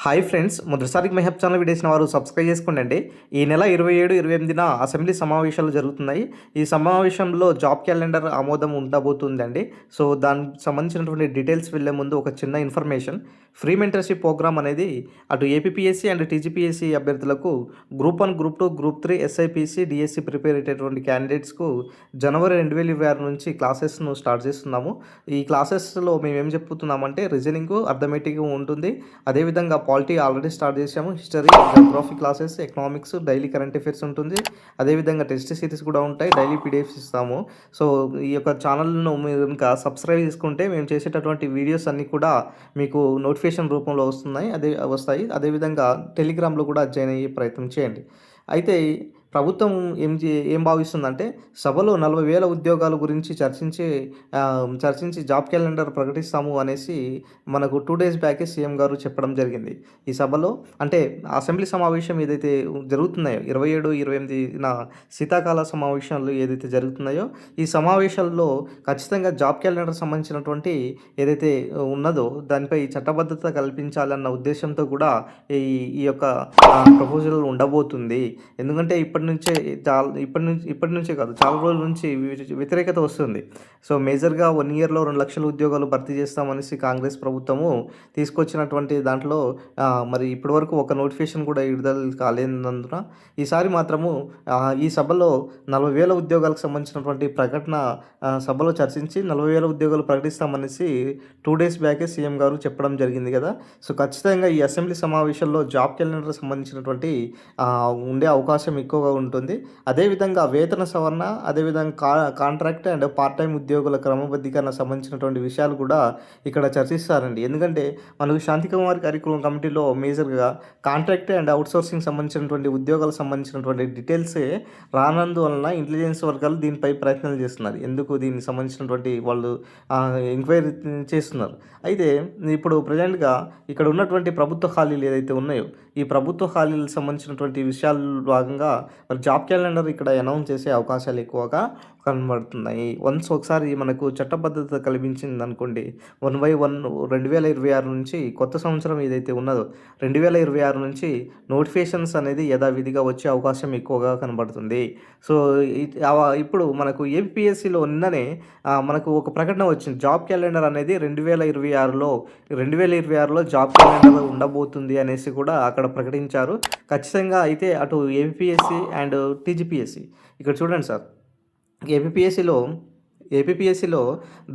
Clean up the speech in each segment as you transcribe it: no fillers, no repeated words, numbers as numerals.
Hi friends, మొదటిసారికి Mehab channel వీడియోసిన వారు subscribe చేసుకోండి. ఈ నెల 27, 28న అసెంబ్లీ సమావేశాలు జరుగుతున్నాయి. ఈ సమావేశంలో జాబ్ క్యాలెండర్ ఆమోదం ఉండబోతుందండి. సో దానికి సంబంధించినటువంటి డీటెయిల్స్ వెళ్ళే ముందు ఒక చిన్న ఇన్ఫర్మేషన్. ఫ్రీ మెంటర్షిప్ ప్రోగ్రామ్ అనేది అటు ఏపీపీఎస్సీ అండ్ టీజీపీఎస్సీ అభ్యర్థులకు group 1, group 2, group 3, SI PC, DSC prepare అయ్యేటటువంటి క్యాండిడేట్స్కు జనవరి 2026 నుంచి క్లాసెస్ను స్టార్ట్ చేస్తున్నాము. ఈ క్లాసెస్లో మేము ఏం చెప్పుతున్నామంటే రీజనింగ్, అర్థమెటిక్ ఉంటుంది. అదేవిధంగా పాలిటీ ఆల్రెడీ స్టార్ట్ చేసాము. History, geography classes, economics, daily current affairs ఉంటుంది. అదేవిధంగా టెస్ట్ సిరీస్ కూడా ఉంటాయి. డైలీ పీడిఎఫ్స్ ఇస్తాము. సో ఈ యొక్క ఛానల్ను మీరు ఇంకా సబ్స్క్రైబ్ చేసుకుంటే మేము చేసేటటువంటి వీడియోస్ అన్నీ కూడా మీకు నోటిఫికేషన్ రూపంలో వస్తాయి. అదేవిధంగా టెలిగ్రామ్లో కూడా జాయిన్ అయ్యే ప్రయత్నం చేయండి. అయితే ప్రభుత్వం ఏం భావిస్తుందంటే సభలో 40,000 ఉద్యోగాల గురించి చర్చించి జాబ్ క్యాలెండర్ ప్రకటిస్తాము అనేసి మనకు 2 days బ్యాకే సీఎం గారు చెప్పడం జరిగింది. ఈ సభలో అంటే అసెంబ్లీ సమావేశం ఏదైతే జరుగుతున్నాయో 27, 28న శీతాకాల సమావేశాలు ఏదైతే జరుగుతున్నాయో ఈ సమావేశాల్లో ఖచ్చితంగా జాబ్ క్యాలెండర్ సంబంధించినటువంటి ఏదైతే ఉన్నదో దానిపై చట్టబద్ధత కల్పించాలన్న ఉద్దేశంతో కూడా ఈ యొక్క ప్రపోజల్ ఉండబోతుంది. ఎందుకంటే ఇప్పటి నుంచే కాదు, చాలా రోజుల నుంచి వ్యతిరేకత వస్తుంది. సో మేజర్గా 1 yearలో 2 లక్షల ఉద్యోగాలు భర్తీ చేస్తామనేసి కాంగ్రెస్ ప్రభుత్వము తీసుకొచ్చినటువంటి దాంట్లో మరి ఇప్పటివరకు ఒక నోటిఫికేషన్ కూడా విడుదల కాలేనందున ఈసారి మాత్రము ఈ సభలో 40,000 ఉద్యోగాలకు సంబంధించినటువంటి ప్రకటన సభలో చర్చించి 40,000 ఉద్యోగాలు ప్రకటిస్తామనేసి 2 days బ్యాకే సీఎం గారు చెప్పడం జరిగింది కదా. సో ఖచ్చితంగా ఈ అసెంబ్లీ సమావేశంలో జాబ్ క్యాలెండర్ సంబంధించినటువంటి ఉండే అవకాశం ఎక్కువగా ఉంటుంది. అదేవిధంగా వేతన సవరణ, అదేవిధంగా కాంట్రాక్ట్ అండ్ పార్ట్ టైం ఉద్యోగుల క్రమబద్ధీకరణ సంబంధించినటువంటి విషయాలు కూడా ఇక్కడ చర్చిస్తారండి. ఎందుకంటే మనకు శాంతికుమార్ కరికులం కమిటీలో మేజర్గా కాంట్రాక్ట్ అండ్ అవుట్సోర్సింగ్ సంబంధించినటువంటి ఉద్యోగాలకు సంబంధించినటువంటి డీటెయిల్సే రానందువలన ఇంటెలిజెన్స్ వర్గాలు దీనిపై ప్రయత్నాలు చేస్తున్నారు. ఎందుకు దీనికి సంబంధించినటువంటి వాళ్ళు ఎంక్వైరీ చేస్తున్నారు. అయితే ఇప్పుడు ప్రజెంట్గా ఇక్కడ ఉన్నటువంటి ప్రభుత్వ ఖాళీలు ఏదైతే ఉన్నాయో ఈ ప్రభుత్వ ఖాళీలకు సంబంధించినటువంటి విషయాలు భాగంగా మరి జాబ్ క్యాలెండర్ ఇక్కడ అనౌన్స్ చేసే అవకాశాలు ఎక్కువగా కనబడుతున్నాయి. ఒకసారి మనకు చట్టబద్ధత కల్పించింది అనుకోండి, 1/1 2026 నుంచి కొత్త సంవత్సరం ఏదైతే ఉన్నదో 2026 నుంచి నోటిఫికేషన్స్ అనేది యథావిధిగా వచ్చే అవకాశం ఎక్కువగా కనబడుతుంది. సో ఇప్పుడు మనకు ఏపీఎస్సీలో నిన్ననే మనకు ఒక ప్రకటన వచ్చింది. జాబ్ క్యాలెండర్ అనేది 2026లో జాబ్ క్యాలెండర్ ఉండబోతుంది అనేసి కూడా అక్కడ ప్రకటించారు. ఖచ్చితంగా అయితే అటు ఏపీఎస్సీ అండ్ టీజీపీఎస్సీ ఇక్కడ చూడండి సార్, ఏపీపీఎస్సీలో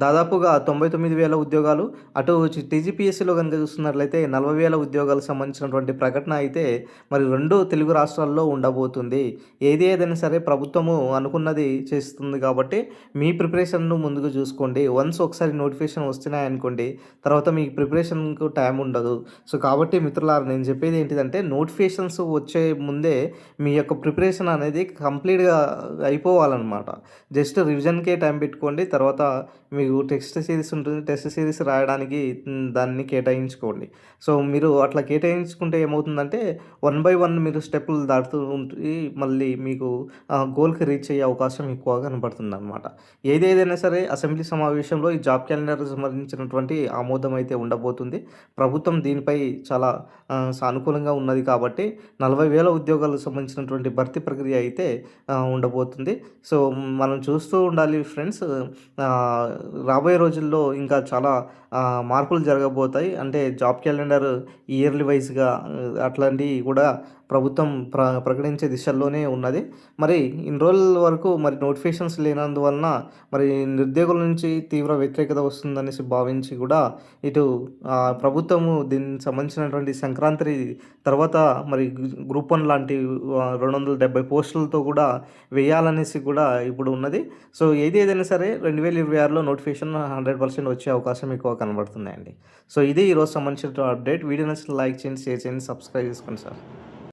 దాదాపుగా 99,000 ఉద్యోగాలు, అటు టీజీపీఎస్సీలో కనుక చూస్తున్నట్లయితే 40,000 ఉద్యోగాలకు సంబంధించినటువంటి ప్రకటన అయితే మరి 2 తెలుగు రాష్ట్రాల్లో ఉండబోతుంది. ఏదైనా సరే ప్రభుత్వము అనుకున్నది చేస్తుంది కాబట్టి మీ ప్రిపరేషన్ను ముందుకు చూసుకోండి. ఒకసారి నోటిఫికేషన్ వస్తున్నాయనుకోండి, తర్వాత మీ ప్రిపరేషన్కు టైం ఉండదు. సో కాబట్టి మిత్రులారా, నేను చెప్పేది ఏంటిదంటే నోటిఫికేషన్స్ వచ్చే ముందే మీ యొక్క ప్రిపరేషన్ అనేది కంప్లీట్గా అయిపోవాలన్నమాట. జస్ట్ రివిజన్కే టైం పెట్టుకోండి. తర్వాత మీకు టెస్ట్ సిరీస్ ఉంటుంది, టెస్ట్ సిరీస్ రాయడానికి దాన్ని కేటాయించుకోండి. సో మీరు అట్లా కేటాయించుకుంటే ఏమవుతుందంటే 1 by 1 మీరు స్టెప్పులు దాటుతూ ఉంటుంది. మళ్ళీ మీకు గోల్కి రీచ్ అయ్యే అవకాశం ఎక్కువగా కనబడుతుంది అనమాట. ఏదైనా సరే అసెంబ్లీ సమావేశంలో ఈ జాబ్ క్యాలెండర్ సంబంధించినటువంటి ఆమోదం అయితే ఉండబోతుంది. ప్రభుత్వం దీనిపై చాలా సానుకూలంగా ఉన్నది కాబట్టి 40,000 ఉద్యోగాలకు సంబంధించినటువంటి భర్తీ ప్రక్రియ అయితే ఉండబోతుంది. సో మనం చూస్తూ ఉండాలి ఫ్రెండ్స్. రాబోయే రోజుల్లో ఇంకా చాలా మార్పులు జరగబోతాయి. అంటే జాబ్ క్యాలెండర్ ఇయర్లీ వైజ్గా అట్లాంటివి కూడా ప్రభుత్వం ప్రకటించే దిశల్లోనే ఉన్నది. మరి ఇన్ని రోజుల వరకు మరి నోటిఫికేషన్స్ లేనందువలన మరి నిరుద్యోగుల నుంచి తీవ్ర వ్యతిరేకత వస్తుందనేసి భావించి కూడా ఇటు ప్రభుత్వము దీనికి సంబంధించినటువంటి సంక్రాంతి తర్వాత మరి గ్రూప్ 1 లాంటి 270 పోస్టులతో కూడా వేయాలనేసి కూడా ఇప్పుడు ఉన్నది. సో ఏదైనా సరే 2026లో నోటిఫికేషన్ 100% వచ్చే అవకాశం ఎక్కువ కనబడుతున్నాయండి. సో ఇది ఈరోజు సంబంధించిన అప్డేట్. వీడియో నచ్చితే లైక్ చేయండి, షేర్ చేయండి, సబ్స్క్రైబ్ చేసుకోండి సార్.